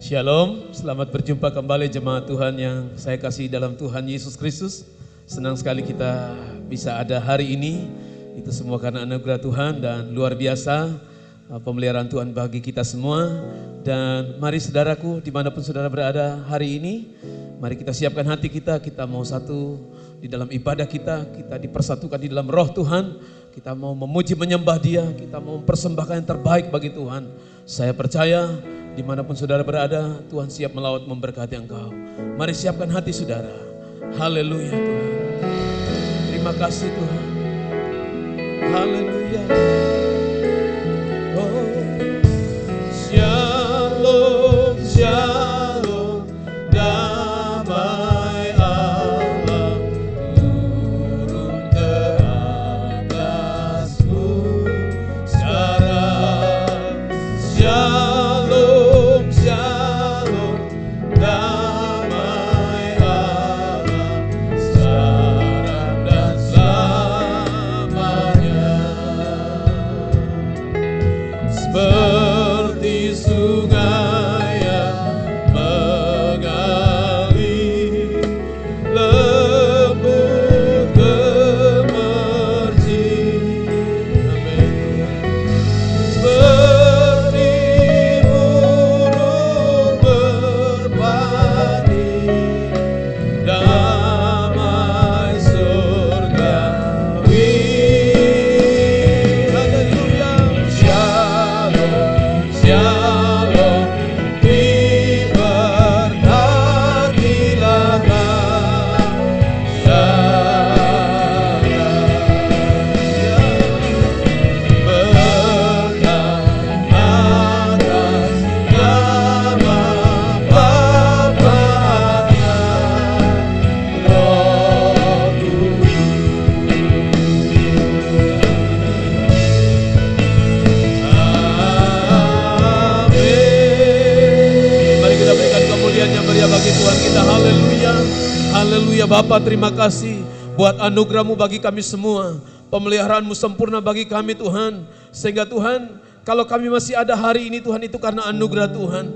Shalom, selamat berjumpa kembali jemaat Tuhan yang saya kasih dalam Tuhan Yesus Kristus. Senang sekali kita bisa ada hari ini. Itu semua karena anugerah Tuhan dan luar biasa pemeliharaan Tuhan bagi kita semua. Dan mari saudaraku, dimanapun saudara berada hari ini, mari kita siapkan hati kita mau satu di dalam ibadah kita dipersatukan di dalam roh Tuhan. Kita mau memuji menyembah Dia, kita mau mempersembahkan yang terbaik bagi Tuhan. Saya percaya dimanapun saudara berada, Tuhan siap melawat memberkati engkau. Mari siapkan hati saudara. Haleluya Tuhan. Terima kasih Tuhan. Haleluya. Oh, shalom, shalom, damai Allah turun ke atasmu sekarang. Shalom, shalom, damai Allah sekarang dan selamanya. Seperti sungai yang mengalir, lembut gemercik. Amin. Seperti burung merpati, damai surgawi. Haleluya. Shalom, shalom, diberkatilah Mari kita berikan kemuliaan yang meriah bagi Tuhan kita. Haleluya. Haleluya. Bapa, terima kasih buat anugerah-Mu bagi kami semua. Pemeliharaan-Mu sempurna bagi kami Tuhan. Sehingga Tuhan, kalau kami masih ada hari ini Tuhan, itu karena anugerah Tuhan.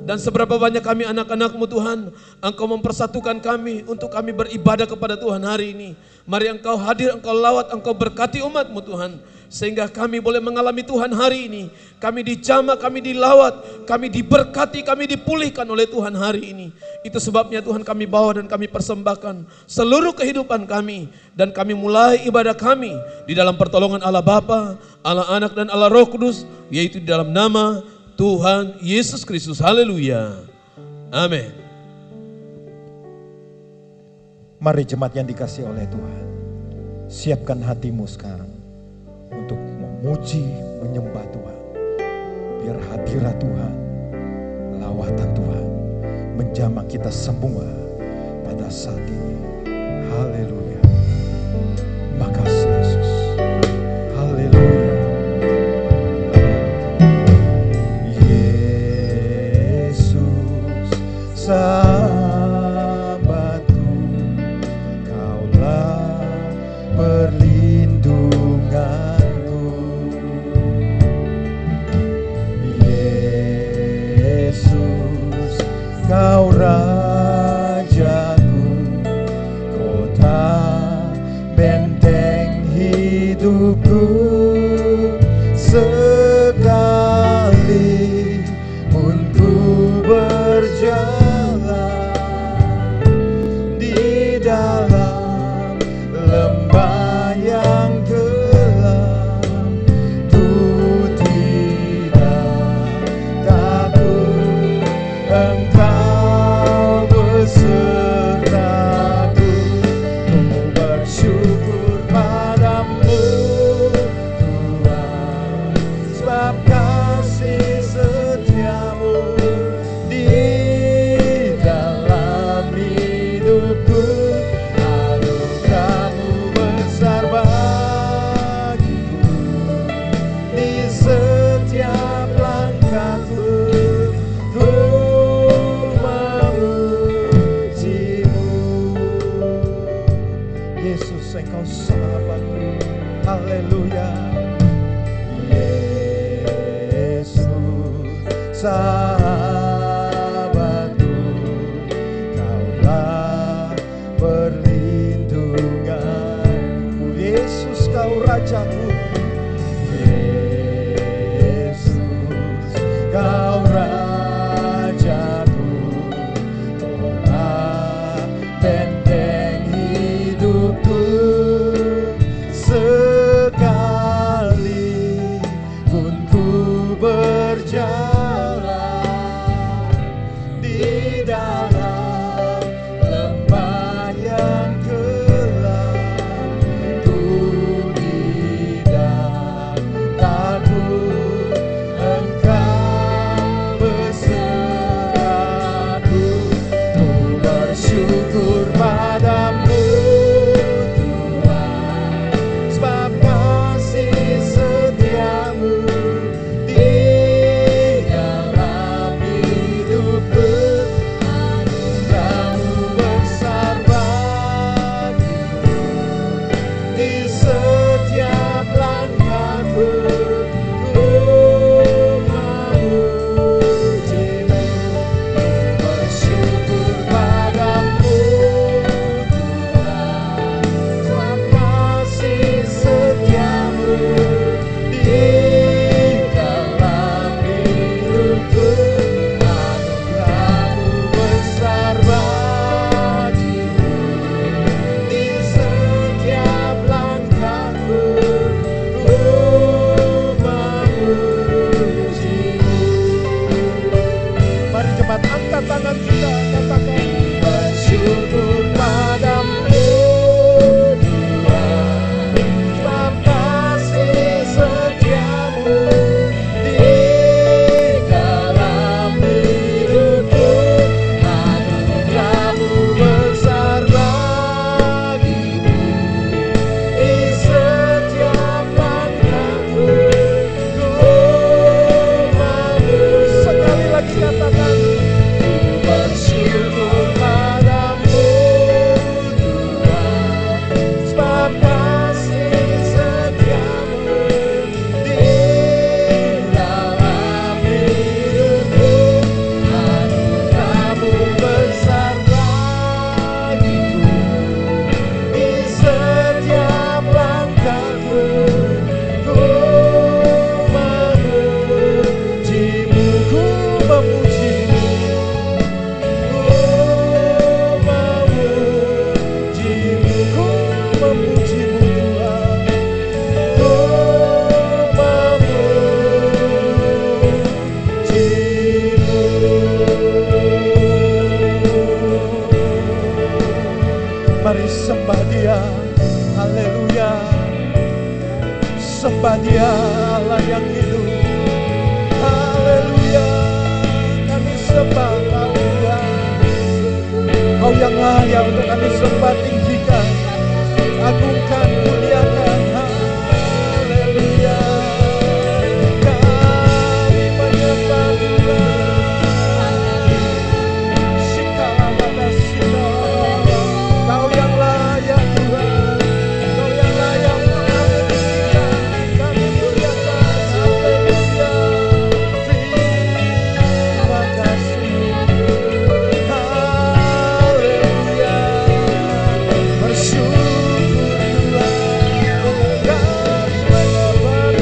Dan seberapa banyak kami anak-anak-Mu Tuhan, Engkau mempersatukan kami untuk kami beribadah kepada Tuhan hari ini. Mari Engkau hadir, Engkau lawat, Engkau berkati umat-Mu Tuhan. Sehingga kami boleh mengalami Tuhan hari ini. Kami dijamah, kami dilawat, kami diberkati, kami dipulihkan oleh Tuhan hari ini. Itu sebabnya Tuhan kami bawa dan kami persembahkan seluruh kehidupan kami. Dan kami mulai ibadah kami di dalam pertolongan Allah Bapa, Allah Anak dan Allah Roh Kudus. Yaitu di dalam nama Tuhan Yesus Kristus. Haleluya. Amin. Mari jemaat yang dikasihi oleh Tuhan, siapkan hatimu sekarang untuk memuji, menyembah Tuhan. Biar hadirat Tuhan, lawatan Tuhan menjamah kita semua pada saat ini. Haleluya. Makasih Yesus. Haleluya. Yesus sahabatku, Kaulah perlindunganku. Yesus, Kau Rajaku, kota benteng hidupku. Sekalipun ku berjalan di dalam lembah yang gelap, ku tidak takut, Engkau besertaku. Ku bersyukur padamu Tuhan, sebab kasih setiamu di dalam hidupku. Anugerah-Mu besar bagiku, di setiap langkahku ku memujimu. Yesus, Engkau sahabatku. Haleluya. Yesus sahabatku, Rajaku, Yesus, Kau Rajaku, tolak benteng hidupku. Sekali pun ku berjalan di dalam lembah yang gelap, ku tidak takut, Engkau besertaku. Ku bersyukur padamu Tuhan, sebab kasih setiamu di dalam hidupku. Anugerahmu besar bagiku, di setiap langkahku ku memujimu. Bersyukur padamu Tuhan, sebab kasih setiamu di dalam hidupku. Anugerahmu besar bagiku, di setiap langkahku ku memujimu. Mari cepat angkat tangan kita, katakan bersyukur padamu Tuhan, sebab kasih setiamu di dalam hidupku. Anugerahmu besar bagiku, di setiap langkahku ku memujimu. Sekali lagi katakan, bersyukur padamu Tuhan, sebab kasih setiamu di dalam hidupku. Anugerahmu besar bagiku, di setiap langkahku ku memujimu. Ku memujimu, ku memujimu Tuhan, ku memujimu. Mari sembah Dia, haleluya. Sembah Dia, Allah yang hidup, haleluya. Kami sembah Kau Tuhan, Kau yang layak untuk kami sembah, tinggikan, agungkan, muliakan, haleluya. Kami menyembah Tuhan, Shikala Shikala. Kau yang layak Tuhan, Kau yang layak untuk kami tinggikan, kami muliakan, haleluya. Terima kasih, haleluya. Bersyukur Tuhan, Kau menyembah Tuhan.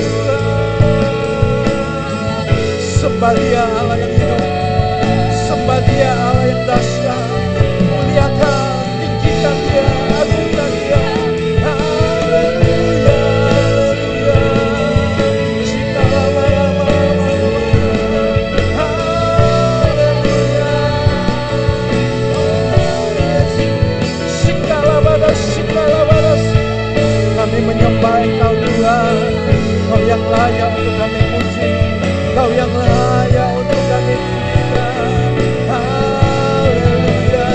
Sembah Dia, Allah yang hidup, sembah Dia, Allah yang dahsyat. Muliakan, tinggikan Dia, agungkan Dia, haleluya, haleluya. Haleluya. Kami menyembah Engkau Tuhan, Kau yang layak untuk kami puji, Kau yang layak untuk kami tinggikan, haleluya.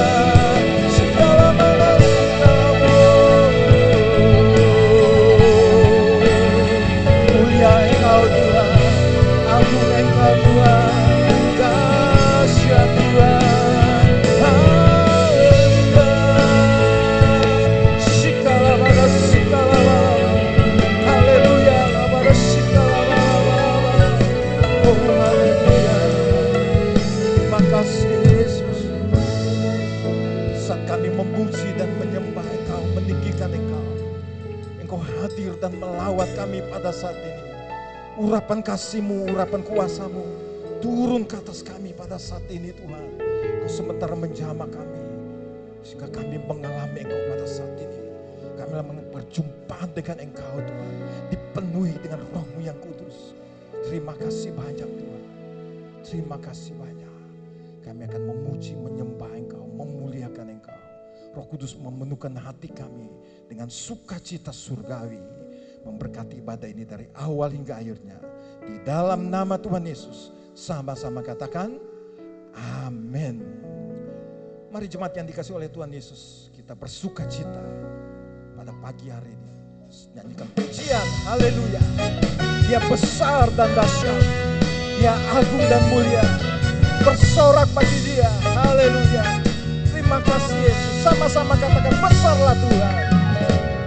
Segala Engkau, mulia Engkau Tuhan, agung Engkau Tuhan, dahsyat Tuhan, haleluya. Haleluya, oh haleluya. Terima kasih Yesus. Saat kami memuji dan menyembah Engkau, meninggikan Engkau Engkau hadir dan melawat kami pada saat ini. Urapan kasih-Mu, urapan kuasa-Mu turun ke atas kami pada saat ini Tuhan. Kau sementara menjamah kami, sehingga kami mengalami Engkau pada saat ini. Kami berjumpa dengan Engkau Tuhan, dipenuhi dengan Roh-Mu yang kudus. Terima kasih banyak Tuhan, terima kasih banyak. Kami akan memuji, menyembah Engkau, memuliakan Engkau. Roh Kudus memenuhkan hati kami dengan sukacita surgawi. Memberkati ibadah ini dari awal hingga akhirnya. Di dalam nama Tuhan Yesus, sama-sama katakan amin. Mari jemaat yang dikasihi oleh Tuhan Yesus, kita bersukacita pada pagi hari ini. Nyanyikan pujian, haleluya. Dia besar dan dahsyat, Dia agung dan mulia. Bersorak bagi Dia, haleluya. Terima kasih Yesus. Sama-sama katakan besarlah Tuhan.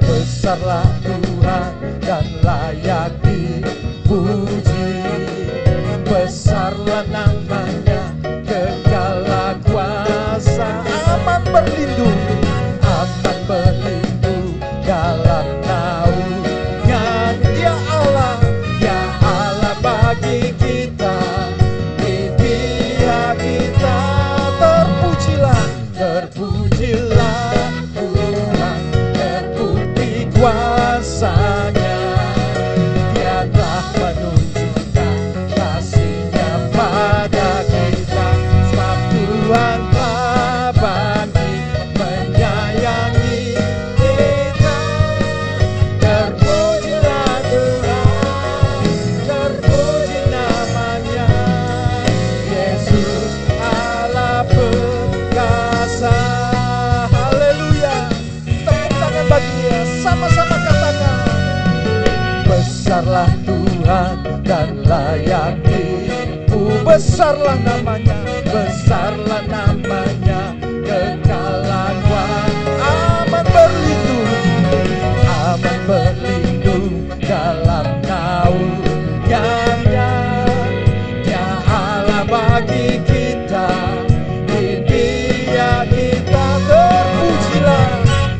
Besarlah Tuhan dan layak dipuji. Besarlah namanya, kekal kuasa. Aman berlindung dalam naungan. Dia Allah bagi kita, di pihak kita. Terpujilah Tuhan, terbukti kuasa-Nya. Dia telah menunjukkan kasih-Nya pada kita. Sebab Tuhan telah bangkit menyayangi kita. Terpujilah Tuhan, terpuji namanya. Yesus Allah perkasa. Haleluya. Tepuk tangan bagi Dia. Sama-sama katakan. Besarlah Tuhan dan layak dipuji. Besarlah namanya, besarlah namanya, kekalan aman berlindung dalam naungan-Nya. Dia Allah bagi kita, di pihak kita.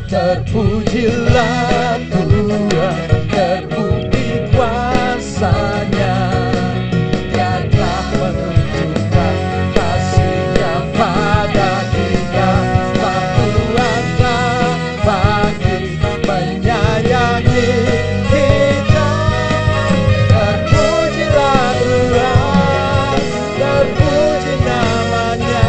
Terpujilah Tuhan, terbukti kuasa-Nya. Dia telah menunjukkan kasih-Nya pada kita. Sebab Tuhan telah bangkit menyayangi kita. Terpujilah Tuhan, terpuji namanya.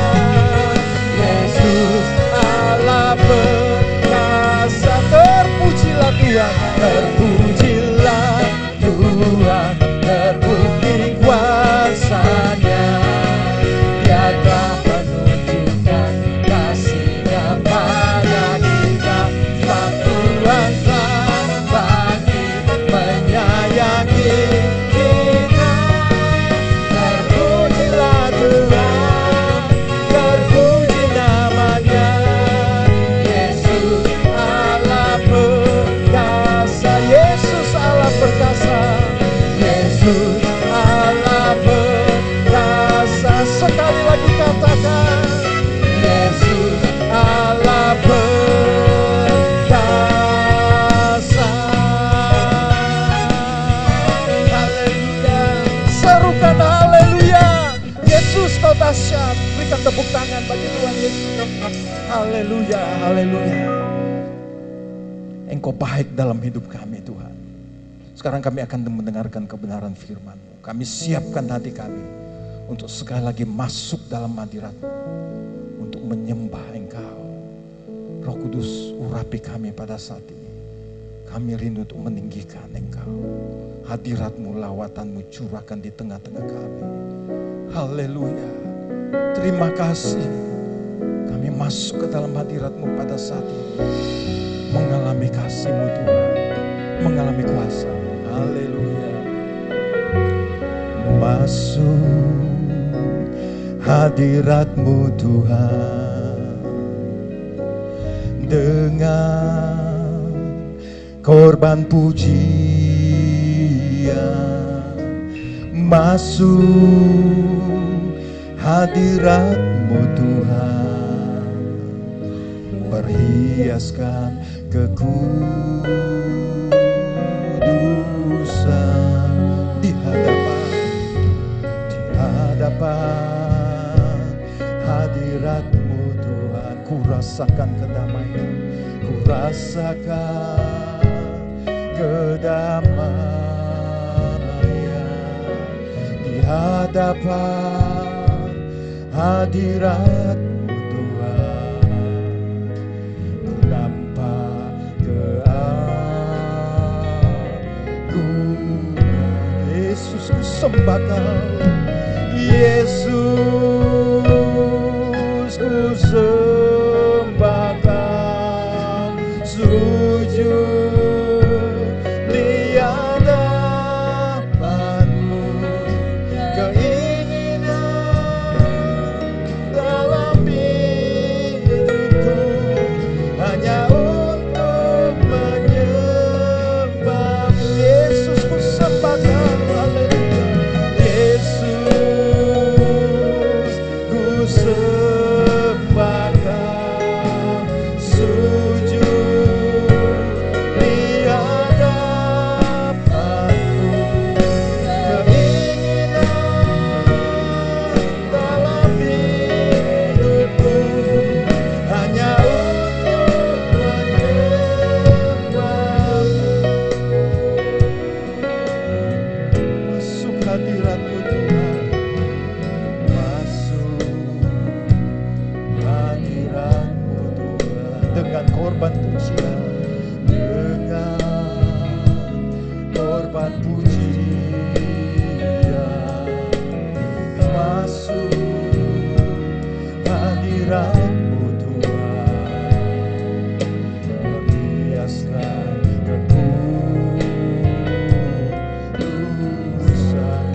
Yesus Allah perkasa. Terpujilah Tuhan, terpujilah Tuhan, terbukti kuasa-Nya. Dia telah menunjukkan kasih-Nya pada kita. Sebab Tuhan telah bangkit menyayangi kita. Terpujilah Tuhan, terpuji namanya. Yesus Allah perkasa. Yesus Allah perkasa. Yesus Allah perkasa. Sekali lagi katakan. Yesus Allah perkasa. Haleluya. Serukan haleluya. Yesus kau dahsyat. Berikan tepuk tangan bagi Tuhan Yesus. Haleluya, haleluya. Engkau baik dalam hidup kami Tuhan. Sekarang kami akan mendengarkan kebenaran firman-Mu. Kami siapkan hati kami untuk sekali lagi masuk dalam hadirat-Mu, untuk menyembah Engkau. Roh Kudus urapi kami pada saat ini. Kami rindu untuk meninggikan Engkau. Hadirat-Mu, lawatan-Mu curahkan di tengah-tengah kami. Haleluya. Terima kasih. Kami masuk ke dalam hadirat-Mu pada saat ini. Mengalami kasih-Mu Tuhan. Mengalami kuasa-Mu. Haleluya. Masuk hadirat-Mu Tuhan. Dengan korban pujian. Masuk hadirat-Mu Tuhan. Berhiaskan kekudus hadapan hadirat-Mu Tuhan, ku rasakan kedamaian, ku rasakan kedamaian di hadapan hadirat-Mu Tuhan. Ku nampak keagungan Yesus, ku sembah Kau Yesus, ku sembah Kau, sujud di hadapan-Mu, keinginan dalam hidupku hanya untuk menyembah-Mu. Yesus, ku sembah Kau, haleluya. Yesus, ku sembah Kau, sujud di hadapan-Mu, keinginan dalam hidupku hanya untuk menyembah-Mu. Masuk hadirat-Mu Tuhan, masuk hadirat-Mu Tuhan, dengan korban pujian, dengan korban pujian, masuk hadirat-Mu Tuhan, membiaskan ketulusan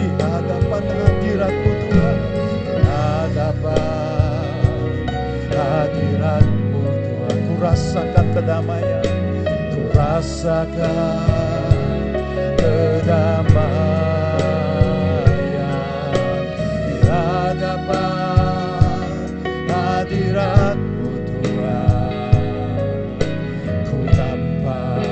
di hadapan hadirat-Mu Tuhan, di hadapan hadirat-Mu Tuhan. Ku rasakan kedamaian, ku rasakan kedamaian di hadapan hadirat-Mu Tuhan. Ku nampak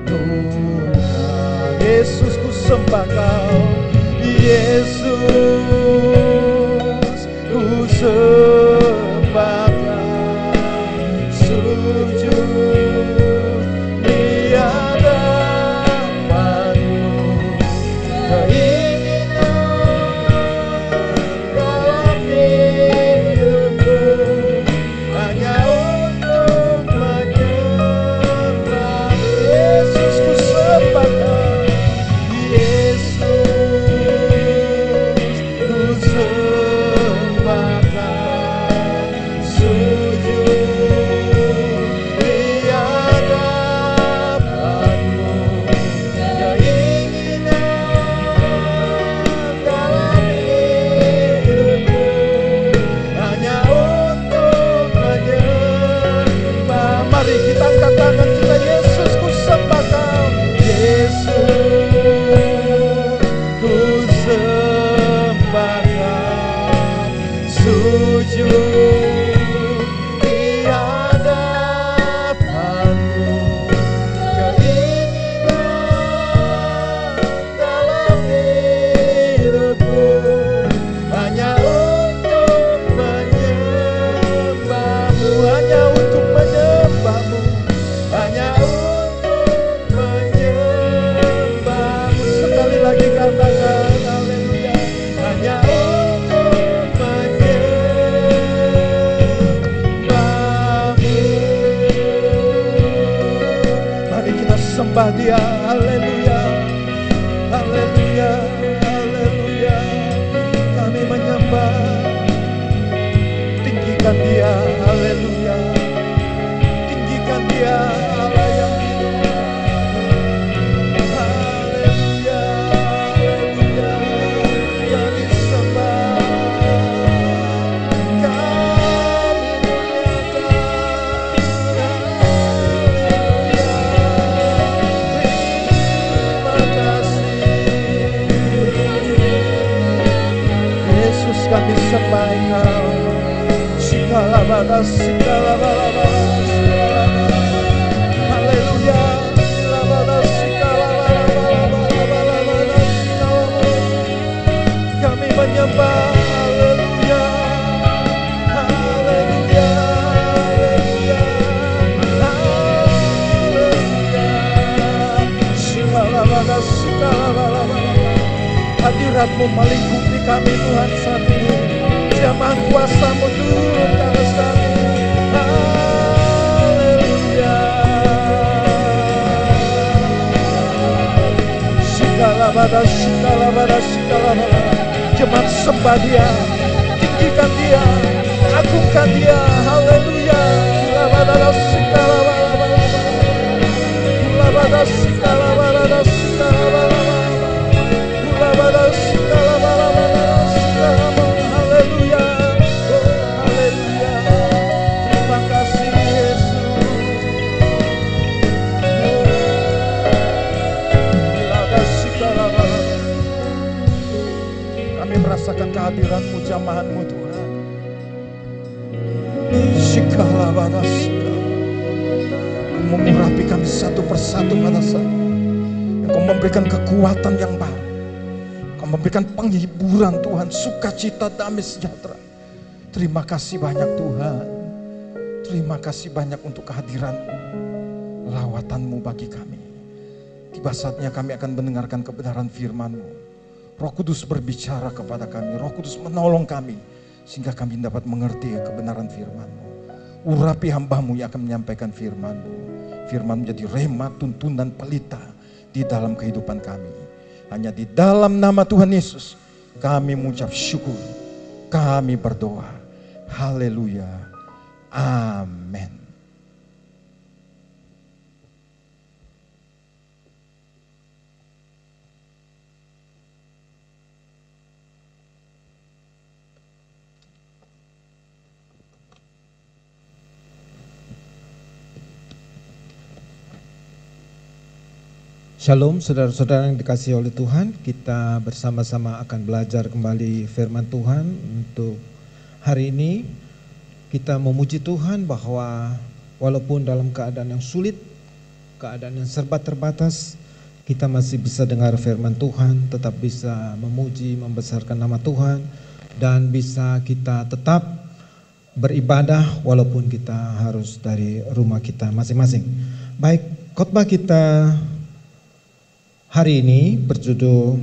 keagungan Yesus, ku sembah Kau Yesus, ku sembah Kau, sujud di hadapan-Mu, keinginan dalam hidupku hanya untuk menyembah. Yesus, ku sembah Kau Yesus, ku sembah Kau, sujud di hadapan-Mu, keinginan dalam hidupku hanya untuk menyembah. Mari kita angkat tangan kita. Yesus, ku sembah Kau Yesus, ku sembah Kau, sujud di hadapan-Mu, keinginan dalam hidupku hanya untuk menyembah-Mu, hanya untuk menyembah-Mu, hanya untuk menyembah-Mu. Sekali lagi katakan haleluya, hanya untuk menyembah-Mu. Mari kita sembah Dia, haleluya, haleluya, haleluya. Kami menyembah, tinggikan Dia, haleluya, tinggikan Dia, Allah yang hidup. Haleluya, haleluya, kami sembah, kami muliakan, haleluya. Terima kasih Yesus, kami sembah Engkau. Sikalabada, sikalabada, sikalabada. Haleluya. Sikalabada, sikalabada, sikalabada, sikalabada. menyembah. Haleluya, haleluya, haleluya, haleluya. Segala hadirat-Mu melingkupi kami Tuhan saat ini. Jamaah kuasa-Mu turun ke atas kami. Haleluya. Shikala Jemaat sembah Dia, tinggikan Dia, agungkan Dia. Haleluya. Haleluya. Oh, haleluya. Terima kasih Yesus. Kami merasakan kehadiran-Mu, jamahan-Mu Tuhan. Engkau mengurapi kami satu persatu pada saat ini. Engkau memberikan kekuatan yang baru. Engkau memberikan penghiburan Tuhan, sukacita, damai sejahtera. Terima kasih banyak Tuhan. Terima kasih banyak untuk kehadiran-Mu, lawatan-Mu bagi kami. Tiba saatnya kami akan mendengarkan kebenaran firman-Mu. Roh Kudus berbicara kepada kami, Roh Kudus menolong kami, sehingga kami dapat mengerti kebenaran firman-Mu. Urapi hamba-Mu yang akan menyampaikan firman-Mu. Firman menjadi rema, tuntunan, pelita di dalam kehidupan kami. Hanya di dalam nama Tuhan Yesus kami mengucap syukur, kami berdoa. Haleluya, amin. Shalom saudara-saudara yang dikasihi oleh Tuhan, kita bersama-sama akan belajar kembali firman Tuhan. Untuk hari ini kita memuji Tuhan bahwa walaupun dalam keadaan yang sulit, keadaan yang serba terbatas, kita masih bisa dengar firman Tuhan, tetap bisa memuji, membesarkan nama Tuhan, dan bisa kita tetap beribadah walaupun kita harus dari rumah kita masing-masing. Baik, khotbah kita hari ini berjudul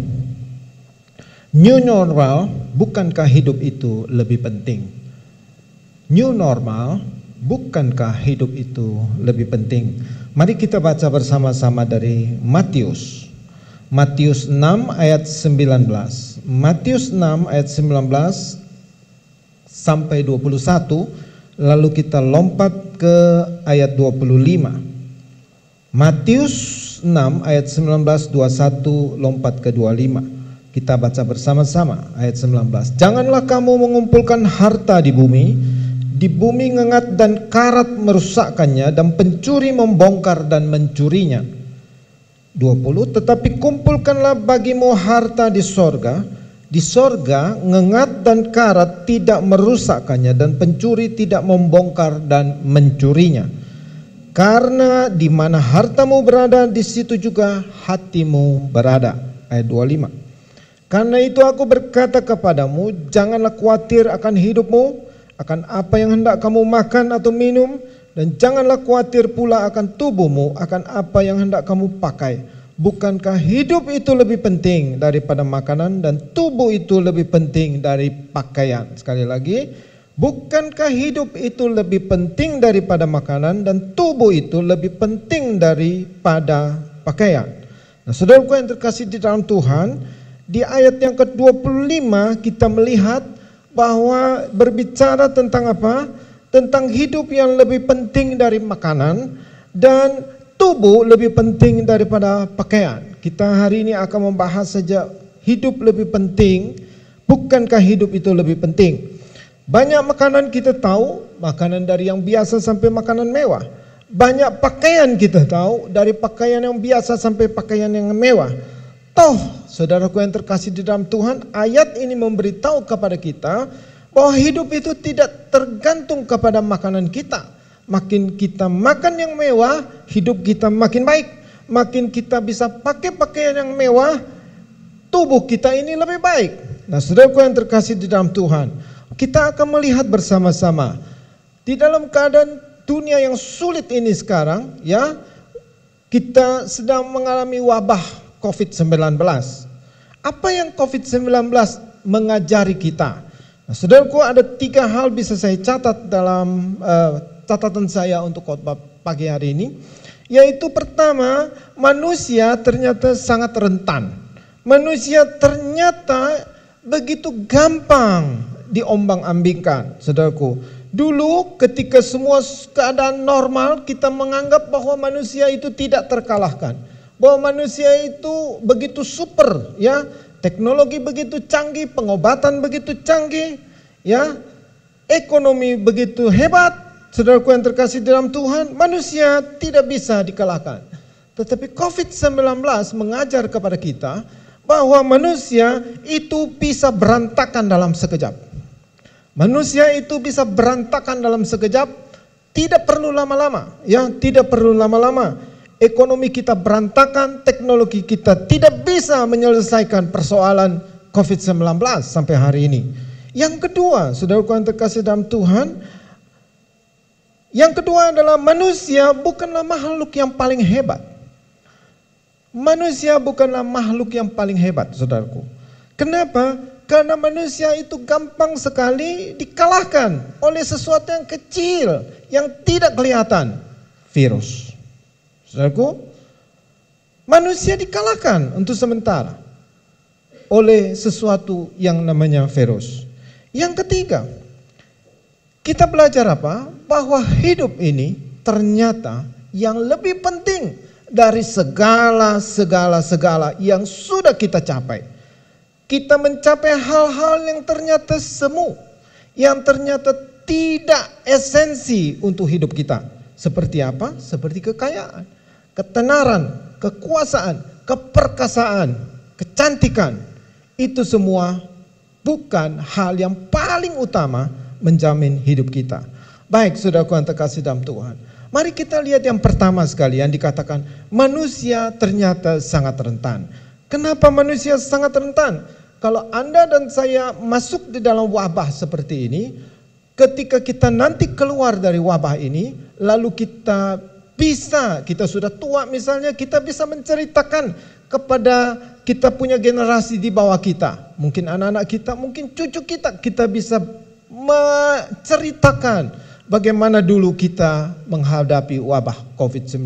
New Normal, bukankah hidup itu lebih penting? New Normal, bukankah hidup itu lebih penting? Mari kita baca bersama-sama dari Matius 6 ayat 19. Matius 6 ayat 19 sampai 21, lalu kita lompat ke ayat 25. Matius 6 ayat 19, 21 lompat ke 25. Kita baca bersama-sama ayat 19. Janganlah kamu mengumpulkan harta di bumi ngengat dan karat merusakkannya dan pencuri membongkar dan mencurinya. 20. Tetapi kumpulkanlah bagimu harta di sorga ngengat dan karat tidak merusakkannya dan pencuri tidak membongkar dan mencurinya. Karena di mana hartamu berada, di situ juga hatimu berada. Ayat 25. Karena itu aku berkata kepadamu, janganlah khawatir akan hidupmu, akan apa yang hendak kamu makan atau minum, dan janganlah khawatir pula akan tubuhmu, akan apa yang hendak kamu pakai. Bukankah hidup itu lebih penting daripada makanan, dan tubuh itu lebih penting dari pakaian? Sekali lagi, bukankah hidup itu lebih penting daripada makanan dan tubuh itu lebih penting daripada pakaian? Nah, saudaraku yang terkasih di dalam Tuhan, di ayat yang ke-25 kita melihat bahwa berbicara tentang apa? Tentang hidup yang lebih penting dari makanan dan tubuh lebih penting daripada pakaian. Kita hari ini akan membahas saja hidup lebih penting, bukankah hidup itu lebih penting? Banyak makanan kita tahu, makanan dari yang biasa sampai makanan mewah. Banyak pakaian kita tahu, dari pakaian yang biasa sampai pakaian yang mewah. Toh, saudaraku yang terkasih di dalam Tuhan, ayat ini memberitahu kepada kita bahwa hidup itu tidak tergantung kepada makanan kita. Makin kita makan yang mewah, hidup kita makin baik. Makin kita bisa pakai pakaian yang mewah, tubuh kita ini lebih baik. Nah, saudaraku yang terkasih di dalam Tuhan, kita akan melihat bersama-sama di dalam keadaan dunia yang sulit ini sekarang, ya, kita sedang mengalami wabah COVID-19. Apa yang COVID-19 mengajari kita? Nah, saudaraku, ada 3 hal bisa saya catat dalam catatan saya untuk khotbah pagi hari ini. Yaitu pertama, manusia ternyata sangat rentan. Manusia ternyata begitu gampang diombang-ambingkan, saudaraku. Dulu ketika semua keadaan normal, kita menganggap bahwa manusia itu tidak terkalahkan. Bahwa manusia itu begitu super, ya. Teknologi begitu canggih, pengobatan begitu canggih, ya. Ekonomi begitu hebat. Saudaraku yang terkasih dalam Tuhan, manusia tidak bisa dikalahkan. Tetapi COVID-19 mengajar kepada kita bahwa manusia itu bisa berantakan dalam sekejap. Manusia itu bisa berantakan dalam sekejap, tidak perlu lama-lama, ya, tidak perlu lama-lama. Ekonomi kita berantakan, teknologi kita tidak bisa menyelesaikan persoalan COVID-19 sampai hari ini. Yang kedua, saudaraku yang terkasih dalam Tuhan, yang kedua adalah manusia bukanlah makhluk yang paling hebat. Manusia bukanlah makhluk yang paling hebat, saudaraku. Kenapa? Karena manusia itu gampang sekali dikalahkan oleh sesuatu yang kecil, yang tidak kelihatan. Virus. Saudaraku, manusia dikalahkan untuk sementara oleh sesuatu yang namanya virus. Yang ketiga, kita belajar apa? Bahwa hidup ini ternyata yang lebih penting dari segala yang sudah kita capai. Kita mencapai hal-hal yang ternyata semu, yang ternyata tidak esensi untuk hidup kita. Seperti apa? Seperti kekayaan, ketenaran, kekuasaan, keperkasaan, kecantikan. Itu semua bukan hal yang paling utama menjamin hidup kita. Baik, saudaraku yang terkasih dalam Tuhan, mari kita lihat yang pertama sekali yang dikatakan manusia ternyata sangat rentan. Kenapa manusia sangat rentan? Kalau Anda dan saya masuk di dalam wabah seperti ini, ketika kita nanti keluar dari wabah ini, lalu kita sudah tua misalnya, kita bisa menceritakan kepada kita punya generasi di bawah kita, mungkin anak-anak kita, mungkin cucu kita bisa menceritakan bagaimana dulu kita menghadapi wabah COVID-19.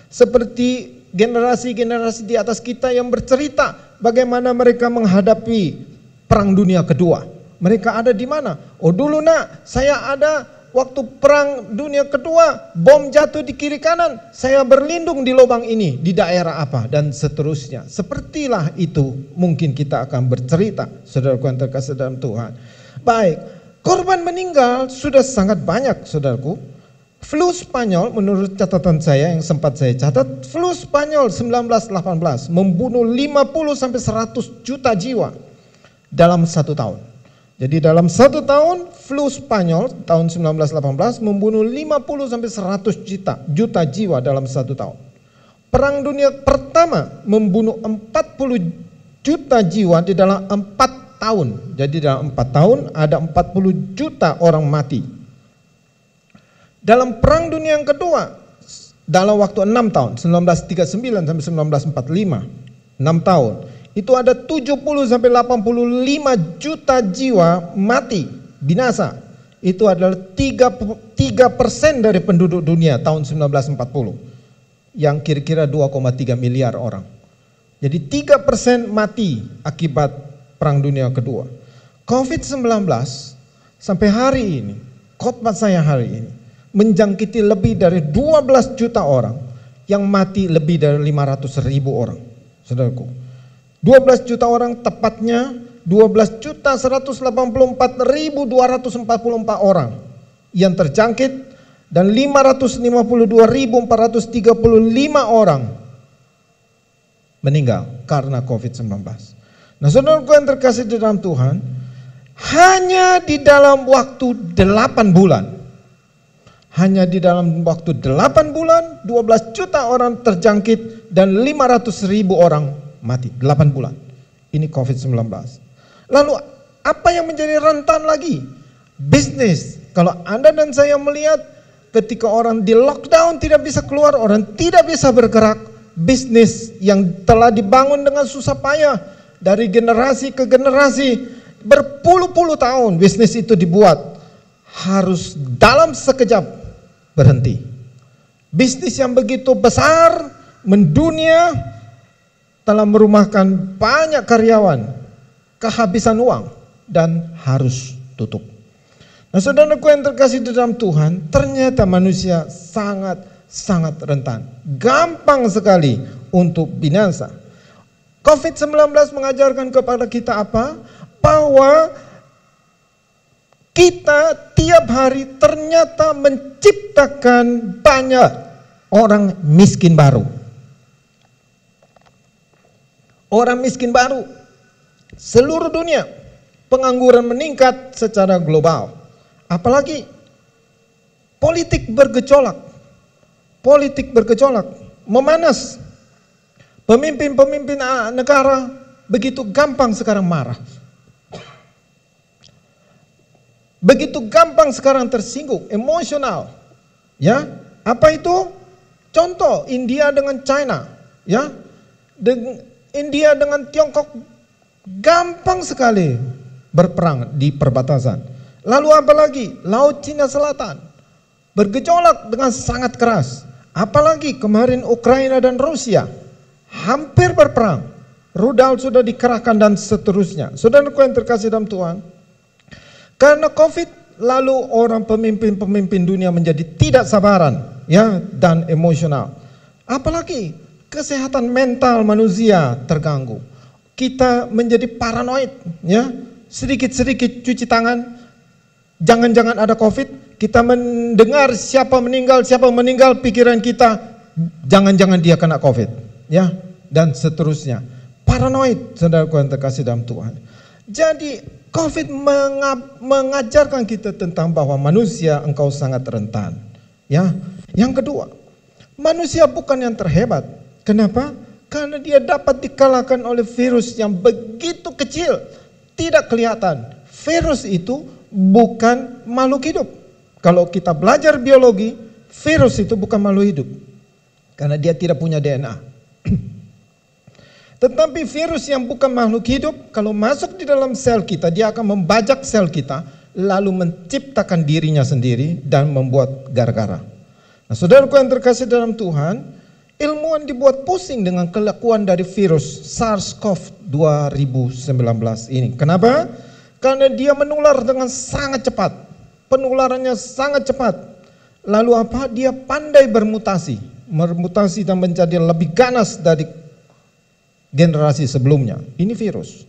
Seperti generasi-generasi di atas kita yang bercerita bagaimana mereka menghadapi Perang Dunia Kedua. Mereka ada di mana? Oh dulu nak, saya ada waktu Perang Dunia Kedua, bom jatuh di kiri kanan, saya berlindung di lubang ini, di daerah apa, dan seterusnya. Sepertilah itu mungkin kita akan bercerita, saudaraku yang terkasih dalam Tuhan. Baik. Korban meninggal sudah sangat banyak, saudaraku. Flu Spanyol, menurut catatan saya yang sempat saya catat, flu Spanyol 1918 membunuh 50-100 juta jiwa dalam 1 tahun. Jadi dalam 1 tahun flu Spanyol tahun 1918 membunuh 50-100 juta jiwa dalam 1 tahun. Perang Dunia Pertama membunuh 40 juta jiwa di dalam 4 tahun. Jadi dalam 4 tahun ada 40 juta orang mati. Dalam Perang Dunia yang Kedua, dalam waktu 6 tahun, 1939 sampai 1945, 6 tahun, itu ada 70-85 juta jiwa mati, binasa. Itu adalah 3% dari penduduk dunia tahun 1940, yang kira-kira 2,3 miliar orang. Jadi 3% mati akibat Perang Dunia Kedua. COVID-19 sampai hari ini, khotbah saya hari ini, menjangkiti lebih dari 12 juta orang, yang mati lebih dari 500.000 orang. Saudaraku, 12 juta orang, tepatnya 12.184.244 orang yang terjangkit, dan 552.435 orang meninggal karena COVID-19. Nah, saudaraku yang terkasih di dalam Tuhan, hanya di dalam waktu 8 bulan, hanya di dalam waktu 8 bulan, 12 juta orang terjangkit dan 500.000 orang mati. 8 bulan. Ini COVID-19. Lalu apa yang menjadi rentan lagi? Bisnis. Kalau Anda dan saya melihat ketika orang di lockdown tidak bisa keluar, orang tidak bisa bergerak, bisnis yang telah dibangun dengan susah payah dari generasi ke generasi, berpuluh-puluh tahun bisnis itu dibuat, harus dalam sekejap berhenti. Bisnis yang begitu besar, mendunia, telah merumahkan banyak karyawan, kehabisan uang, dan harus tutup. Nah, saudaraku yang terkasih di dalam Tuhan, ternyata manusia sangat rentan, gampang sekali untuk binasa. COVID-19 mengajarkan kepada kita apa? Bahwa kita tiap hari ternyata menciptakan banyak orang miskin baru. Orang miskin baru. Seluruh dunia pengangguran meningkat secara global. Apalagi politik bergejolak. Politik bergejolak, memanas. Pemimpin-pemimpin negara begitu gampang sekarang marah. Begitu gampang sekarang tersinggung, emosional. Ya, apa itu? Contoh India dengan China, ya. India dengan Tiongkok gampang sekali berperang di perbatasan. Lalu apa lagi? Laut Cina Selatan bergejolak dengan sangat keras. Apalagi kemarin Ukraina dan Rusia hampir berperang. Rudal sudah dikerahkan dan seterusnya. Saudaraku yang terkasih dalam Tuhan, karena COVID lalu orang pemimpin-pemimpin dunia menjadi tidak sabaran, ya, dan emosional. Apalagi kesehatan mental manusia terganggu. Kita menjadi paranoid, ya. Sedikit-sedikit cuci tangan, jangan-jangan ada COVID. Kita mendengar siapa meninggal, pikiran kita jangan-jangan dia kena COVID, ya, dan seterusnya. Paranoid, saudaraku yang terkasih dalam Tuhan. Jadi COVID mengajarkan kita tentang bahwa manusia engkau sangat rentan, ya. Yang kedua, manusia bukan yang terhebat. Kenapa? Karena dia dapat dikalahkan oleh virus yang begitu kecil, tidak kelihatan. Virus itu bukan makhluk hidup. Kalau kita belajar biologi, virus itu bukan makhluk hidup. Karena dia tidak punya DNA. Tetapi virus yang bukan makhluk hidup, kalau masuk di dalam sel kita, dia akan membajak sel kita, lalu menciptakan dirinya sendiri dan membuat gara-gara. Nah, saudaraku yang terkasih dalam Tuhan, ilmuwan dibuat pusing dengan kelakuan dari virus SARS-CoV 2019 ini. Kenapa? Karena dia menular dengan sangat cepat. Penularannya sangat cepat. Lalu apa? Dia pandai bermutasi dan menjadi lebih ganas dari generasi sebelumnya. Ini virus.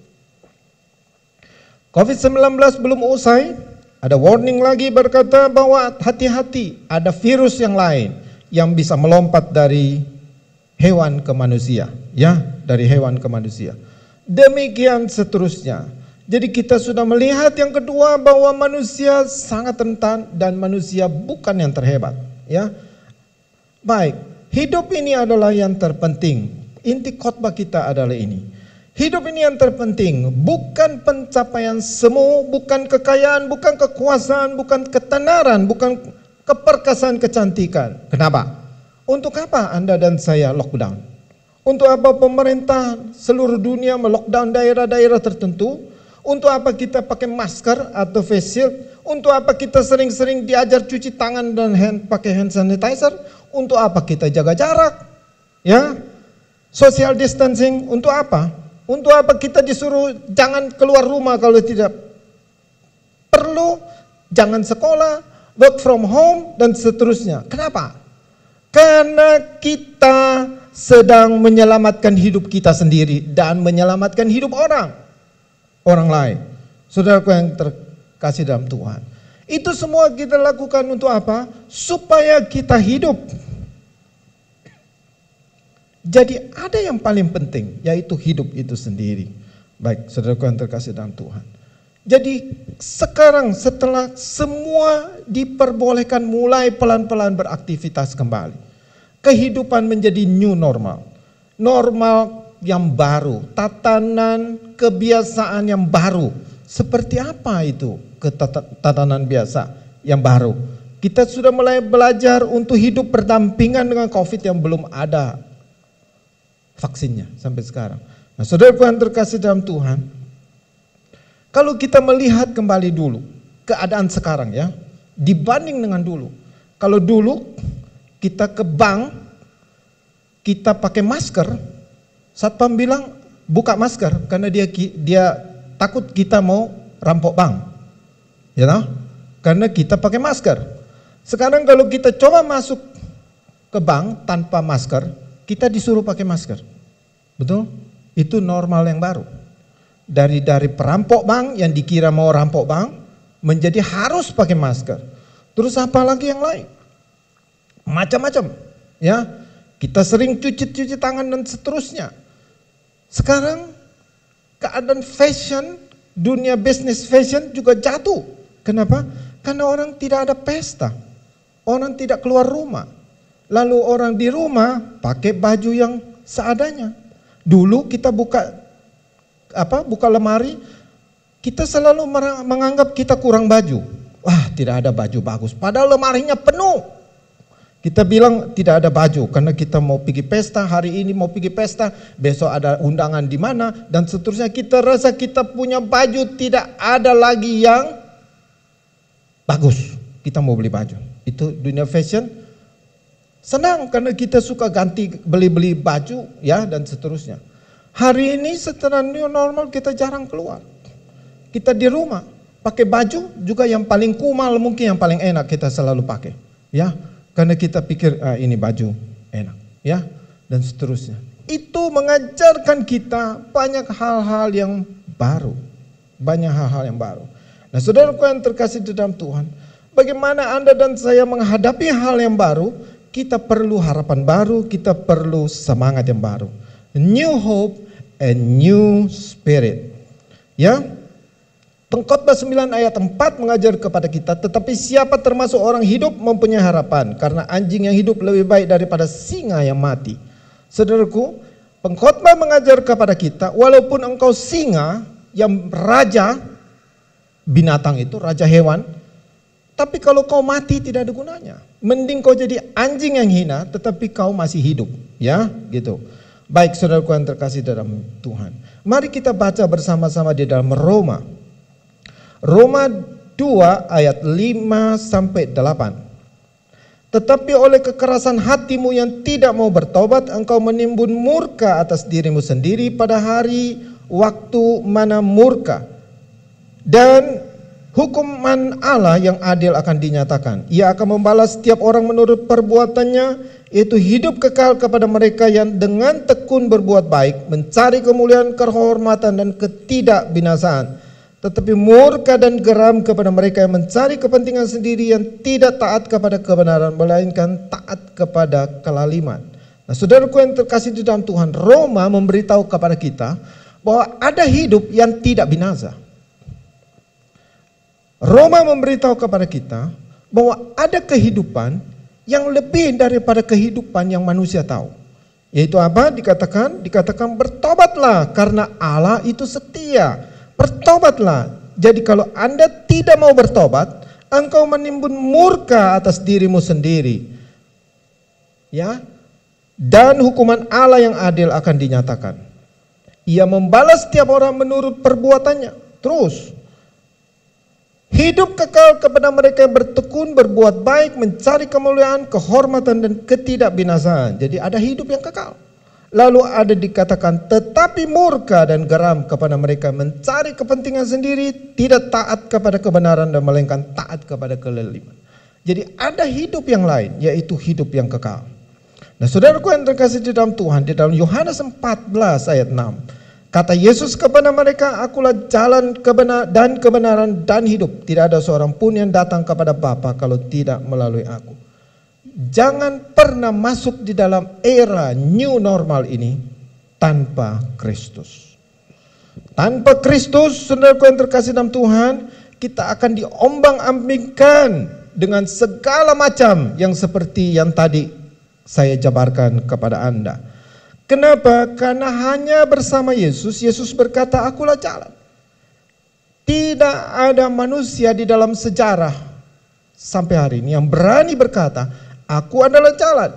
COVID-19 belum usai, ada warning lagi berkata bahwa hati-hati, ada virus yang lain yang bisa melompat dari hewan ke manusia, ya, dari hewan ke manusia. Demikian seterusnya. Jadi kita sudah melihat yang kedua bahwa manusia sangat rentan dan manusia bukan yang terhebat, ya. Baik, hidup ini adalah yang terpenting. Inti khotbah kita adalah ini. Hidup ini yang terpenting, bukan pencapaian semu, bukan kekayaan, bukan kekuasaan, bukan ketenaran, bukan keperkasaan, kecantikan. Kenapa? Untuk apa Anda dan saya lockdown? Untuk apa pemerintah seluruh dunia melockdown daerah-daerah tertentu? Untuk apa kita pakai masker atau face shield? Untuk apa kita sering-sering diajar cuci tangan dan pakai hand sanitizer? Untuk apa kita jaga jarak? Ya, social distancing. Untuk apa? Untuk apa kita disuruh jangan keluar rumah kalau tidak perlu, jangan sekolah, work from home dan seterusnya. Kenapa? Karena kita sedang menyelamatkan hidup kita sendiri dan menyelamatkan hidup orang lain. Saudaraku yang terkasih dalam Tuhan, itu semua kita lakukan untuk apa? Supaya kita hidup. Jadi ada yang paling penting, yaitu hidup itu sendiri. Baik, saudaraku yang terkasih dalam Tuhan. Jadi sekarang setelah semua diperbolehkan mulai pelan-pelan beraktivitas kembali, kehidupan menjadi new normal. Normal yang baru, tatanan kebiasaan yang baru. Seperti apa itu tatanan biasa yang baru? Kita sudah mulai belajar untuk hidup berdampingan dengan COVID yang belum ada vaksinnya sampai sekarang. Nah, saudara yang terkasih dalam Tuhan, kalau kita melihat kembali dulu keadaan sekarang ya, dibanding dengan dulu. Kalau dulu kita ke bank, kita pakai masker, satpam bilang buka masker karena dia takut kita mau rampok bank, ya know? Karena kita pakai masker. Sekarang kalau kita coba masuk ke bank tanpa masker, kita disuruh pakai masker, betul? Itu normal yang baru. Dari perampok bank yang dikira mau rampok bank menjadi harus pakai masker. Terus apa lagi yang lain? Macam-macam, ya. Kita sering cuci tangan dan seterusnya. Sekarang keadaan fashion, dunia bisnis fashion juga jatuh. Kenapa? Karena orang tidak ada pesta. Orang tidak keluar rumah. Lalu orang di rumah pakai baju yang seadanya. Dulu kita buka lemari, kita selalu menganggap kita kurang baju. Wah, tidak ada baju bagus. Padahal lemarinya penuh. Kita bilang tidak ada baju karena kita mau pergi pesta, hari ini mau pergi pesta, besok ada undangan di mana dan seterusnya. Kita rasa kita punya baju tidak ada lagi yang bagus. Kita mau beli baju. Itu dunia fashion. Senang karena kita suka ganti beli baju ya dan seterusnya. Hari ini setelah new normal kita jarang keluar. Kita di rumah pakai baju juga yang paling kumal mungkin yang paling enak kita selalu pakai. Ya. Karena kita pikir ini baju enak, ya, dan seterusnya. Itu mengajarkan kita banyak hal-hal yang baru, Nah, saudaraku yang terkasih di dalam Tuhan, bagaimana Anda dan saya menghadapi hal yang baru? Kita perlu harapan baru, kita perlu semangat yang baru. New hope and new spirit. Ya. Pengkhotbah 9 ayat 4 mengajar kepada kita, tetapi siapa termasuk orang hidup mempunyai harapan, karena anjing yang hidup lebih baik daripada singa yang mati. Saudaraku, pengkhotbah mengajar kepada kita, walaupun engkau singa yang raja binatang itu, raja hewan, tapi kalau kau mati tidak ada gunanya. Mending kau jadi anjing yang hina, tetapi kau masih hidup, ya, gitu. Baik, saudaraku yang terkasih dalam Tuhan, mari kita baca bersama-sama di dalam Roma 2 ayat 5 sampai 8. Tetapi oleh kekerasan hatimu yang tidak mau bertobat, engkau menimbun murka atas dirimu sendiri pada hari waktu mana murka. Dan hukuman Allah yang adil akan dinyatakan. Ia akan membalas setiap orang menurut perbuatannya, yaitu hidup kekal kepada mereka yang dengan tekun berbuat baik, mencari kemuliaan, kehormatan dan ketidakbinasaan. Tetapi murka dan geram kepada mereka yang mencari kepentingan sendiri, yang tidak taat kepada kebenaran, melainkan taat kepada kelaliman. Nah, saudaraku yang terkasih di dalam Tuhan, Roma memberitahu kepada kita bahwa ada hidup yang tidak binasa. Roma memberitahu kepada kita bahwa ada kehidupan yang lebih daripada kehidupan yang manusia tahu. Yaitu apa? Dikatakan bertobatlah karena Allah itu setia. Bertobatlah. Jadi kalau Anda tidak mau bertobat, engkau menimbun murka atas dirimu sendiri. Ya. Dan hukuman Allah yang adil akan dinyatakan. Ia membalas setiap orang menurut perbuatannya. Terus. Hidup kekal kepada mereka yang bertekun, berbuat baik, mencari kemuliaan, kehormatan dan ketidakbinasaan. Jadi ada hidup yang kekal. Lalu ada dikatakan, tetapi murka dan geram kepada mereka mencari kepentingan sendiri, tidak taat kepada kebenaran dan melainkan taat kepada kelaliman. Jadi ada hidup yang lain, yaitu hidup yang kekal. Nah, saudaraku yang terkasih di dalam Tuhan, di dalam Yohanes 14 ayat 6, kata Yesus kepada mereka, akulah jalan kebenaran dan hidup. Tidak ada seorang pun yang datang kepada Bapa kalau tidak melalui aku. Jangan pernah masuk di dalam era new normal ini tanpa Kristus. Tanpa Kristus, saudaraku yang terkasih dalam Tuhan, kita akan diombang-ambingkan dengan segala macam yang seperti yang tadi saya jabarkan kepada Anda. Kenapa? Karena hanya bersama Yesus, Yesus berkata, "Akulah jalan." Tidak ada manusia di dalam sejarah sampai hari ini yang berani berkata, "Aku adalah jalan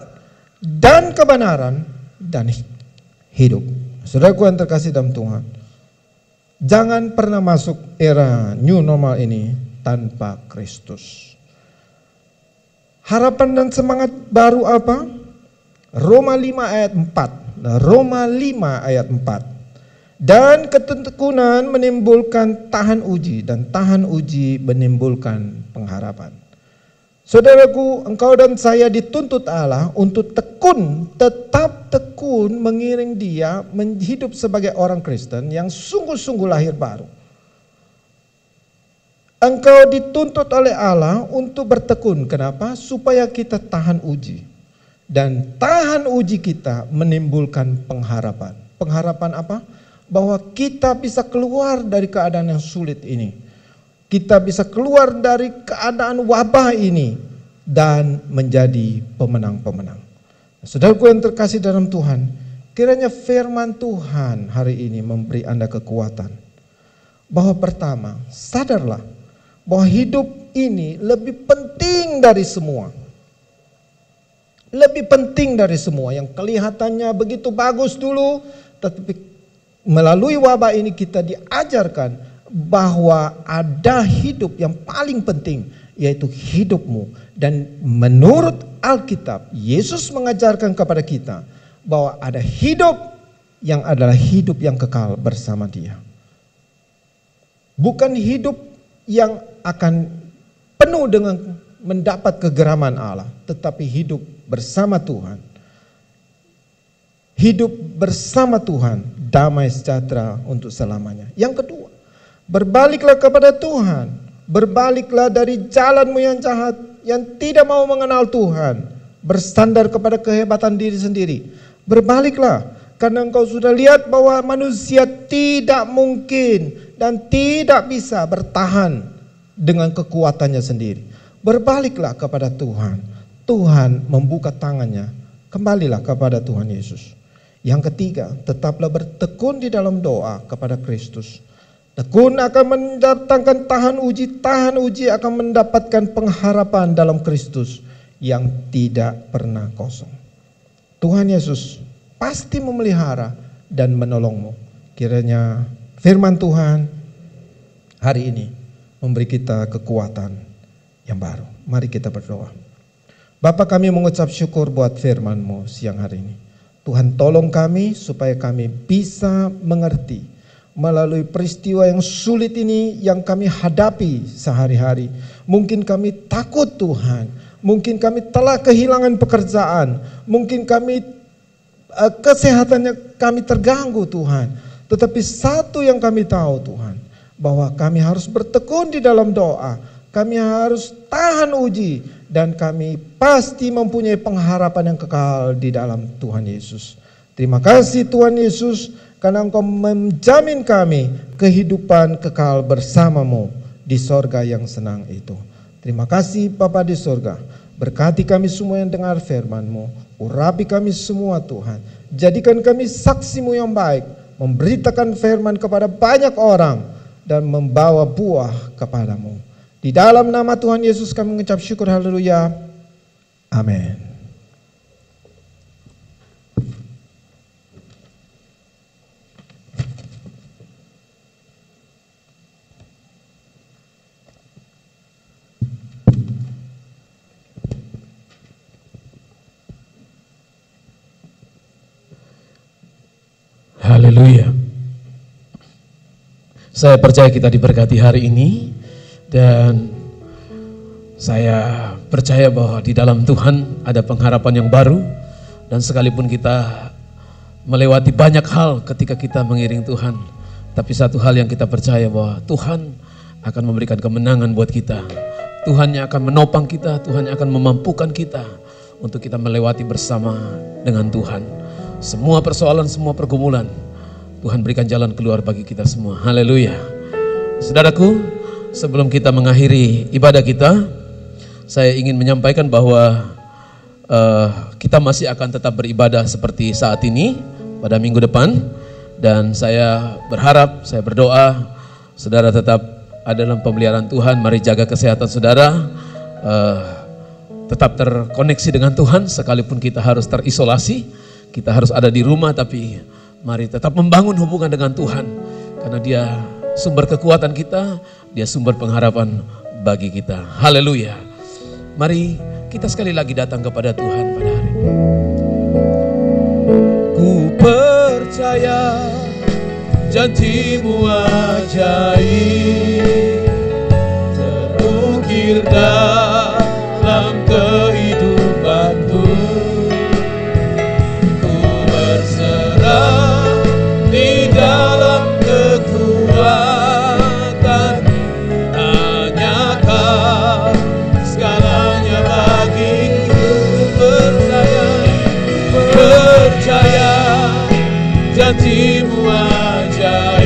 dan kebenaran dan hidup." Saudaraku yang terkasih dalam Tuhan, jangan pernah masuk era new normal ini tanpa Kristus. Harapan dan semangat baru apa? Roma 5 ayat 4. Roma 5 ayat 4. Dan ketekunan menimbulkan tahan uji, dan tahan uji menimbulkan pengharapan. Saudaraku, engkau dan saya dituntut Allah untuk tekun, tetap tekun mengiring Dia hidup sebagai orang Kristen yang sungguh-sungguh lahir baru. Engkau dituntut oleh Allah untuk bertekun. Kenapa? Supaya kita tahan uji. Dan tahan uji kita menimbulkan pengharapan. Pengharapan apa? Bahwa kita bisa keluar dari keadaan yang sulit ini. Kita bisa keluar dari keadaan wabah ini dan menjadi pemenang-pemenang. Saudaraku yang terkasih dalam Tuhan, kiranya firman Tuhan hari ini memberi Anda kekuatan. Bahwa pertama, sadarlah bahwa hidup ini lebih penting dari semua. Lebih penting dari semua yang kelihatannya begitu bagus dulu, tetapi melalui wabah ini kita diajarkan bahwa ada hidup yang paling penting, yaitu hidupmu. Dan menurut Alkitab, Yesus mengajarkan kepada kita bahwa ada hidup yang adalah hidup yang kekal bersama Dia. Bukan hidup yang akan penuh dengan mendapat kegeraman Allah, tetapi hidup bersama Tuhan. Hidup bersama Tuhan, damai sejahtera untuk selamanya. Yang kedua, berbaliklah kepada Tuhan. Berbaliklah dari jalanmu yang jahat, yang tidak mau mengenal Tuhan, bersandar kepada kehebatan diri sendiri. Berbaliklah, karena engkau sudah lihat bahwa manusia tidak mungkin dan tidak bisa bertahan dengan kekuatannya sendiri. Berbaliklah kepada Tuhan. Tuhan membuka tangannya, kembalilah kepada Tuhan Yesus. Yang ketiga, tetaplah bertekun di dalam doa kepada Kristus. Tekun akan mendatangkan tahan uji akan mendapatkan pengharapan dalam Kristus yang tidak pernah kosong. Tuhan Yesus pasti memelihara dan menolongmu. Kiranya firman Tuhan hari ini memberi kita kekuatan yang baru. Mari kita berdoa. Bapa, kami mengucap syukur buat firman-Mu siang hari ini. Tuhan, tolong kami supaya kami bisa mengerti melalui peristiwa yang sulit ini yang kami hadapi sehari-hari. Mungkin kami takut Tuhan, mungkin kami telah kehilangan pekerjaan, mungkin kami kesehatannya kami terganggu Tuhan. Tetapi satu yang kami tahu Tuhan, bahwa kami harus bertekun di dalam doa, kami harus tahan uji, dan kami pasti mempunyai pengharapan yang kekal di dalam Tuhan Yesus. Terima kasih Tuhan Yesus, karena Engkau menjamin kami kehidupan kekal bersama-Mu di sorga yang senang itu. Terima kasih Bapa di sorga, berkati kami semua yang dengar firman-Mu, urapi kami semua Tuhan, jadikan kami saksi-Mu yang baik, memberitakan firman kepada banyak orang, dan membawa buah kepada-Mu. Di dalam nama Tuhan Yesus kami mengucap syukur, haleluya, amin. Haleluya. Saya percaya kita diberkati hari ini, dan saya percaya bahwa di dalam Tuhan ada pengharapan yang baru. Dan sekalipun kita melewati banyak hal ketika kita mengiring Tuhan, tapi satu hal yang kita percaya bahwa Tuhan akan memberikan kemenangan buat kita. Tuhan yang akan menopang kita, Tuhan yang akan memampukan kita untuk kita melewati bersama dengan Tuhan semua persoalan, semua pergumulan. Tuhan berikan jalan keluar bagi kita semua. Haleluya. Saudaraku, sebelum kita mengakhiri ibadah kita, saya ingin menyampaikan bahwa kita masih akan tetap beribadah seperti saat ini pada minggu depan. Dan saya berharap, saya berdoa, saudara tetap ada dalam pemeliharaan Tuhan. Mari jaga kesehatan saudara, tetap terkoneksi dengan Tuhan sekalipun kita harus terisolasi, kita harus ada di rumah, tapi mari tetap membangun hubungan dengan Tuhan. Karena Dia sumber kekuatan kita, Dia sumber pengharapan bagi kita. Haleluya. Mari kita sekali lagi datang kepada Tuhan pada hari ini. Ku percaya janji-Mu ajaib, terukir dalam kehidupanku. Ku berserah di dalam kekuatan, hanya Kau segalanya bagiku. Percaya janji-Mu ajaib,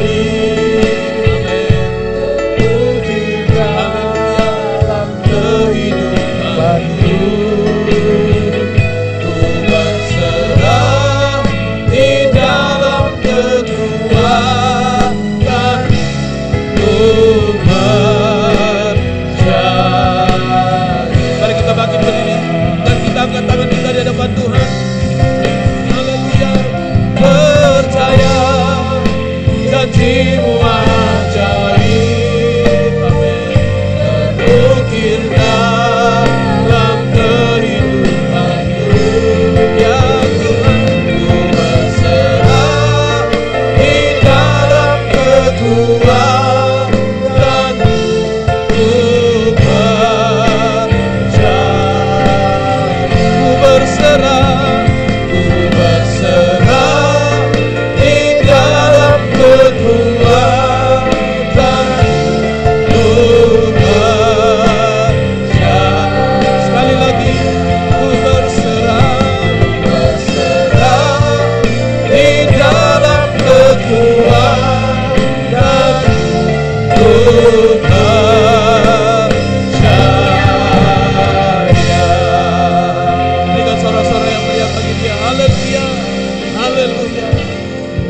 terukir dalam kehidupanku. Ku berserah di dalam kekuatan, ku percaya. Mari kita bangkit berdiri dan kita angkat tangan kita di hadapan Tuhan. Percaya janji-Mu ajaib, amin, terukir dalam kehidupanku. Ya Tuhan, ku berserah di dalam kekuatan, ku percaya. Ku berserah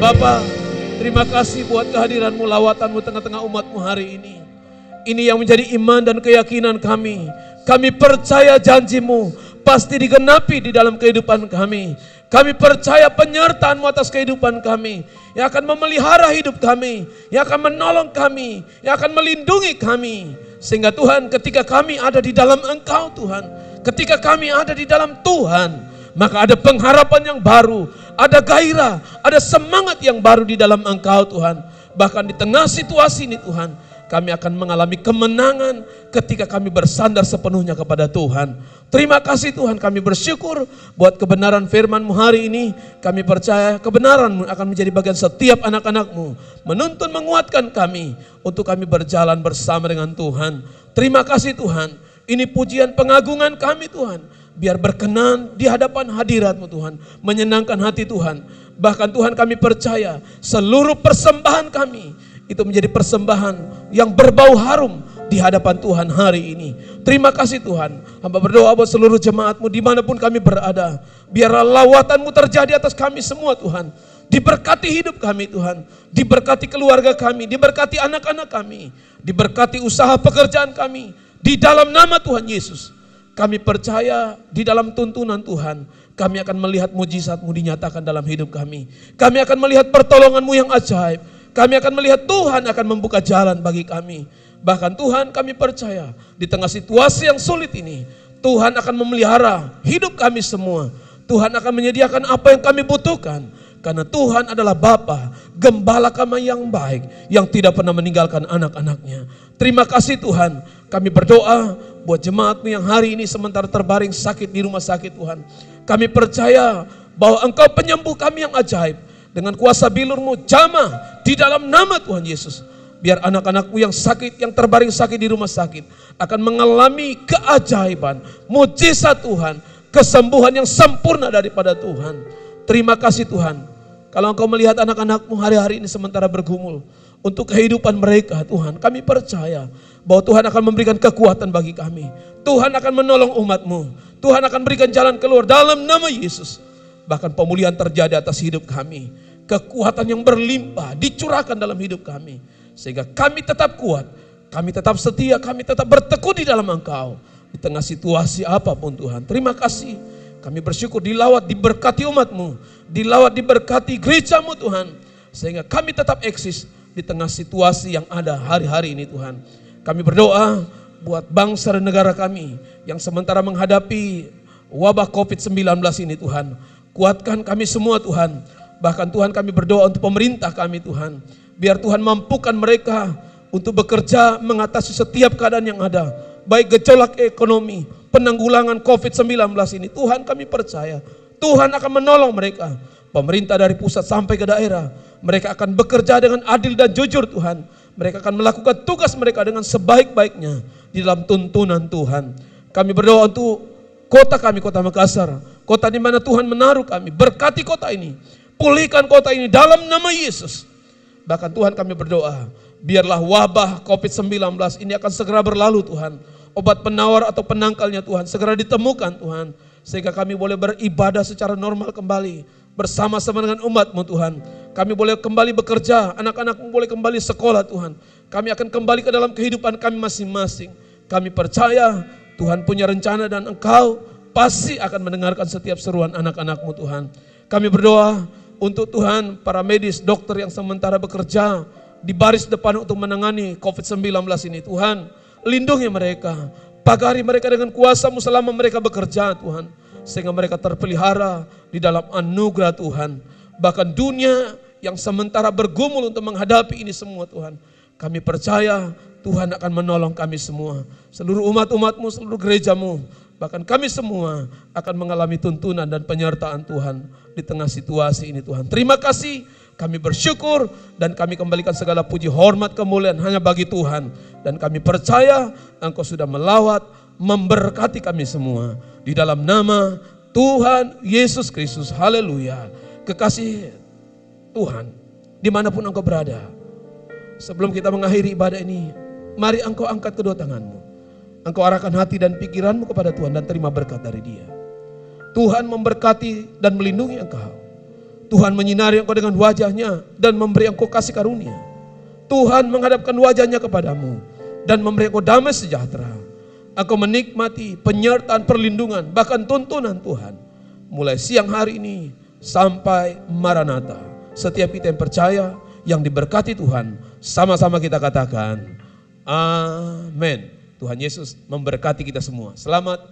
Bapa, terima kasih buat kehadiran-Mu, lawatan-Mu tengah-tengah umat-Mu hari ini. Ini yang menjadi iman dan keyakinan kami. Kami percaya janji-Mu pasti digenapi di dalam kehidupan kami. Kami percaya penyertaan-Mu atas kehidupan kami, yang akan memelihara hidup kami, yang akan menolong kami, yang akan melindungi kami. Sehingga Tuhan, ketika kami ada di dalam Engkau Tuhan, ketika kami ada di dalam Tuhan, maka ada pengharapan yang baru, ada gairah, ada semangat yang baru di dalam Engkau Tuhan. Bahkan di tengah situasi ini Tuhan, kami akan mengalami kemenangan ketika kami bersandar sepenuhnya kepada Tuhan. Terima kasih Tuhan, kami bersyukur buat kebenaran firman-Mu hari ini. Kami percaya kebenaran-Mu akan menjadi bagian setiap anak-anak-Mu, menuntun, menguatkan kami untuk kami berjalan bersama dengan Tuhan. Terima kasih Tuhan, ini pujian pengagungan kami Tuhan. Biar berkenan di hadapan hadirat-Mu Tuhan, menyenangkan hati Tuhan. Bahkan Tuhan, kami percaya seluruh persembahan kami itu menjadi persembahan yang berbau harum di hadapan Tuhan hari ini. Terima kasih Tuhan. Hamba berdoa buat seluruh jemaat-Mu dimanapun kami berada. Biarlah lawatan-Mu terjadi atas kami semua Tuhan. Diberkati hidup kami Tuhan, diberkati keluarga kami, diberkati anak-anak kami, diberkati usaha pekerjaan kami. Di dalam nama Tuhan Yesus, kami percaya di dalam tuntunan Tuhan, kami akan melihat mujizat-Mu dinyatakan dalam hidup kami. Kami akan melihat pertolongan-Mu yang ajaib. Kami akan melihat Tuhan akan membuka jalan bagi kami. Bahkan Tuhan, kami percaya di tengah situasi yang sulit ini, Tuhan akan memelihara hidup kami semua. Tuhan akan menyediakan apa yang kami butuhkan. Karena Tuhan adalah Bapa, Gembala kami yang baik, yang tidak pernah meninggalkan anak-anak-Nya. Terima kasih Tuhan, kami berdoa buat jemaat-Mu yang hari ini sementara terbaring sakit di rumah sakit Tuhan. Kami percaya bahwa Engkau penyembuh kami yang ajaib. Dengan kuasa bilur-Mu jamah di dalam nama Tuhan Yesus. Biar anak-anak-Mu yang sakit, yang terbaring sakit di rumah sakit, akan mengalami keajaiban, mujizat Tuhan, kesembuhan yang sempurna daripada Tuhan. Terima kasih Tuhan. Kalau Engkau melihat anak-anak-Mu hari-hari ini sementara bergumul untuk kehidupan mereka Tuhan, kami percaya bahwa Tuhan akan memberikan kekuatan bagi kami. Tuhan akan menolong umat-Mu. Tuhan akan berikan jalan keluar dalam nama Yesus. Bahkan pemulihan terjadi atas hidup kami. Kekuatan yang berlimpah dicurahkan dalam hidup kami. Sehingga kami tetap kuat, kami tetap setia, kami tetap bertekun di dalam Engkau. Di tengah situasi apapun Tuhan. Terima kasih. Kami bersyukur dilawat, diberkati umat-Mu. Dilawat, diberkati gereja-Mu Tuhan. Sehingga kami tetap eksis di tengah situasi yang ada hari-hari ini Tuhan. Kami berdoa buat bangsa dan negara kami yang sementara menghadapi wabah COVID-19 ini Tuhan. Kuatkan kami semua Tuhan. Bahkan Tuhan kami berdoa untuk pemerintah kami Tuhan. Biar Tuhan mampukan mereka untuk bekerja mengatasi setiap keadaan yang ada. Baik gejolak ekonomi, penanggulangan COVID-19 ini. Tuhan kami percaya Tuhan akan menolong mereka. Pemerintah dari pusat sampai ke daerah. Mereka akan bekerja dengan adil dan jujur Tuhan. Mereka akan melakukan tugas mereka dengan sebaik-baiknya di dalam tuntunan Tuhan. Kami berdoa untuk kota kami, kota Makassar. Kota di mana Tuhan menaruh kami. Berkati kota ini. Pulihkan kota ini dalam nama Yesus. Bahkan Tuhan kami berdoa, biarlah wabah COVID-19 ini akan segera berlalu Tuhan. Obat penawar atau penangkalnya Tuhan segera ditemukan Tuhan. Sehingga kami boleh beribadah secara normal kembali. Bersama-sama dengan umat-Mu Tuhan. Kami boleh kembali bekerja, anak-anak-Mu boleh kembali sekolah Tuhan. Kami akan kembali ke dalam kehidupan kami masing-masing. Kami percaya Tuhan punya rencana dan Engkau pasti akan mendengarkan setiap seruan anak-anak-Mu Tuhan. Kami berdoa untuk Tuhan, para medis, dokter yang sementara bekerja di baris depan untuk menangani COVID-19 ini. Tuhan, lindungi mereka. Pagari mereka dengan kuasa-Mu selama mereka bekerja Tuhan. Sehingga mereka terpelihara di dalam anugerah Tuhan. Bahkan dunia yang sementara bergumul untuk menghadapi ini semua Tuhan. Kami percaya Tuhan akan menolong kami semua. Seluruh umat-umat-Mu, seluruh gereja-Mu. Bahkan kami semua akan mengalami tuntunan dan penyertaan Tuhan di tengah situasi ini Tuhan. Terima kasih, kami bersyukur dan kami kembalikan segala puji hormat kemuliaan hanya bagi Tuhan. Dan kami percaya Engkau sudah melawat, memberkati kami semua. Di dalam nama Tuhan Yesus Kristus, haleluya. Kekasih Tuhan, dimanapun Engkau berada. Sebelum kita mengakhiri ibadah ini, mari Engkau angkat kedua tanganmu. Engkau arahkan hati dan pikiranmu kepada Tuhan dan terima berkat dari Dia. Tuhan memberkati dan melindungi engkau. Tuhan menyinari engkau dengan wajahnya dan memberi engkau kasih karunia. Tuhan menghadapkan wajahnya kepadamu dan memberi engkau damai sejahtera. Engkau menikmati penyertaan, perlindungan, bahkan tuntunan Tuhan. Mulai siang hari ini sampai Maranatha. Setiap kita yang percaya, yang diberkati Tuhan, sama-sama kita katakan, amin. Tuhan Yesus memberkati kita semua. Selamat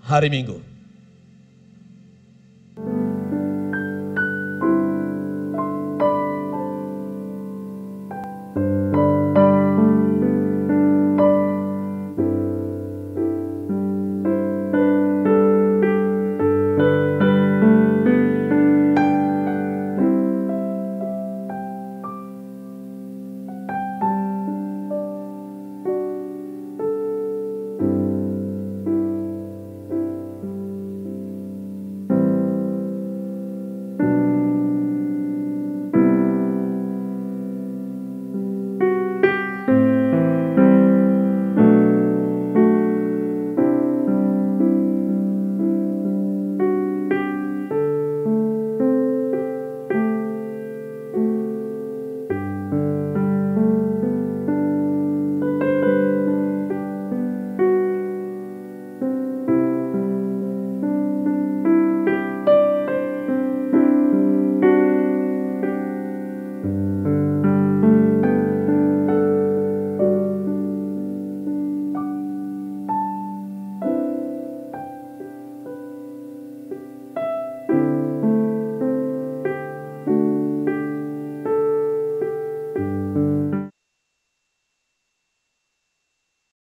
hari Minggu.